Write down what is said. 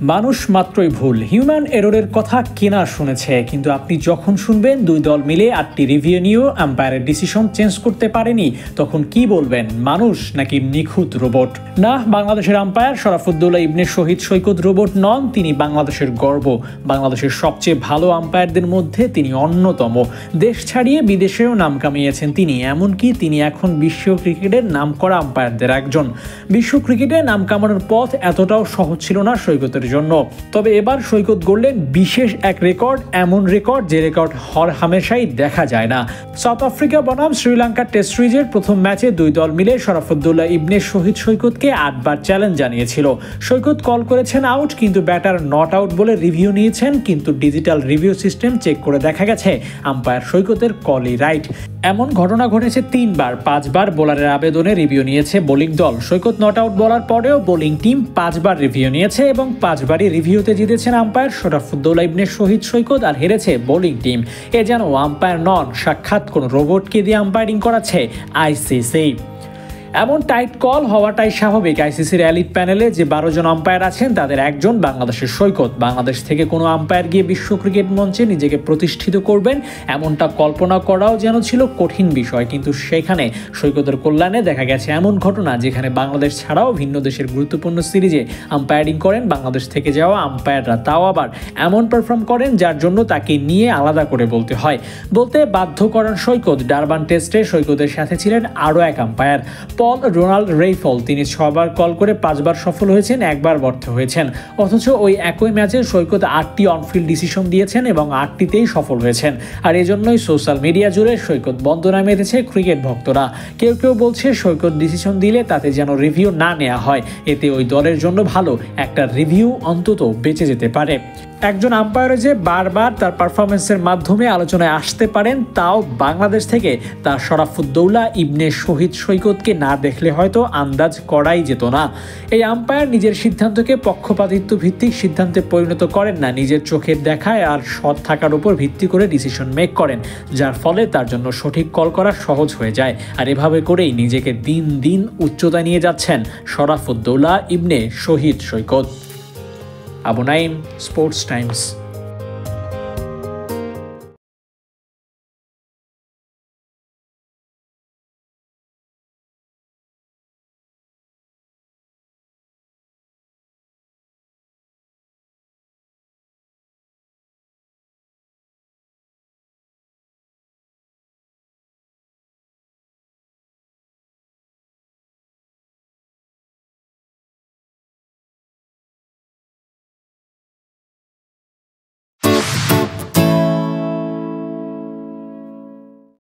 মানুষ মাত্রই ভুল, হিউম্যান এররের কথা কেনা শুনেছে, কিন্তু আপনি যখন শুনবেন দুই দল মিলে 8টি রিভিউ নিয়েও আম্পায়ারের ডিসিশন চেঞ্জ করতে পারেনি, তখন কি বলবেন? মানুষ নাকি নিখুঁত রোবট? না, বাংলাদেশের আম্পায়ার শরাফুদ্দৌলা ইবনে শহীদ সৈকত রোবট নন। তিনি বাংলাদেশের গর্ব, বাংলাদেশের সবচেয়ে ভালো আম্পায়ারদের মধ্যে তিনি অন্যতম। দেশ ছাড়িয়ে বিদেশেও নাম কামিয়েছেন তিনি, এমনকি তিনি এখন বিশ্ব ক্রিকেটের নামকরা আম্পায়ারদের একজন। বিশ্ব ক্রিকেটে নাম কামানোর পথ এতটাও সহজ ছিল না সৈকতের জন্য। তবে এবার সৈকত গড়লেন বিশেষ এক রেকর্ড, এমন রেকর্ড যে রেকর্ড হর হামেশাই দেখা যায় না। সাউথ আফ্রিকা বনাম শ্রীলঙ্কা টেস্ট সিরিজের প্রথম ম্যাচে দুই দল মিলে শরাফুদ্দৌলা ইবনে শহীদ সৈকতকে 8 বার চ্যালেঞ্জ জানিয়েছিল। সৈকত কল করেছেন আউট, কিন্তু ব্যাটার নট আউট বলে রিভিউ নিয়েছেন, কিন্তু ডিজিটাল রিভিউ সিস্টেম চেক করে দেখা গেছে আম্পায়ার সৈকতের কলই রাইট। এমন ঘটনা ঘটেছে 3 বার। 5 বার বোলারের আবেদনে রিভিউ নিয়েছে বোলিং দল। সৈকত নট আউট বলার পরেও বোলিং টিম 5 বার রিভিউ নিয়েছে এবং 5 বারই রিভিউতে জিতেছেন আম্পায়ার শরাফুদ্দৌলা ইবনে শহীদ সৈকত, আর হেরেছে বোলিং টিম। এ যেন আম্পায়ার নন, সাক্ষাৎ কোন রোবটকে দিয়ে আম্পায়ারিং করাচ্ছে আইসিসি। এমন টাইট কল হওয়াটাই স্বাভাবিক। আইসিসির এলিট প্যানেলে যে 12 জন আম্পায়ার আছেন তাদের একজন বাংলাদেশের সৈকত। বাংলাদেশ থেকে কোনো আম্পায়ার গিয়ে বিশ্ব ক্রিকেট মঞ্চে নিজেকে প্রতিষ্ঠিত করবেন, এমনটা কল্পনা করাও যেন ছিল কঠিন বিষয়। কিন্তু সেখানে সৈকতের কল্যাণে দেখা গেছে এমন ঘটনা যেখানে বাংলাদেশ ছাড়াও ভিন্ন দেশের গুরুত্বপূর্ণ সিরিজে আম্পায়ারিং করেন বাংলাদেশ থেকে যাওয়া আম্পায়াররা, তাও আবার এমন পারফর্ম করেন যার জন্য তাকে নিয়ে আলাদা করে বলতে বাধ্য করেন সৈকত। ডারবান টেস্টে সৈকতের সাথে ছিলেন আরও এক আম্পায়ার, পল রোনাল্ড রেইফল। তিনি 6 বার কল করে 5 বার সফল হয়েছেন, 1 বার ব্যর্থ হয়েছেন। অথচ ওই একই ম্যাচে সৈকত 8টি অনফিল্ড ডিসিশন দিয়েছেন এবং 8টিতেই সফল হয়েছেন। আর এজন্যই সোশ্যাল মিডিয়া জুড়ে সৈকত বন্দনা মেতেছে ক্রিকেট ভক্তরা। কেউ কেউ বলছে সৈকত ডিসিশন দিলে তাতে যেন রিভিউ না নেওয়া হয়, এতে ওই দলের জন্য ভালো, একটা রিভিউ অন্তত বেঁচে যেতে পারে। একজন আম্পায়ার যে বারবার তার পারফরমেন্সের মাধ্যমে আলোচনায় আসতে পারেন, তাও বাংলাদেশ থেকে তার শরাফুদ্দৌলা ইবনে শহীদ সৈকতকে না দেখলে হয়তো আন্দাজ করাই যেত না। এই আম্পায়ার নিজের সিদ্ধান্তকে পক্ষপাতিত্ব ভিত্তিক সিদ্ধান্তে পরিণত করেন না, নিজের চোখের দেখায় আর সৎ থাকার উপর ভিত্তি করে ডিসিশন মেক করেন, যার ফলে তার জন্য সঠিক কল করা সহজ হয়ে যায়। আর এভাবে করেই নিজেকে দিন দিন উচ্চতায় নিয়ে যাচ্ছেন শরাফুদ্দৌলা ইবনে শহীদ সৈকত। Abu Naim, sports Times.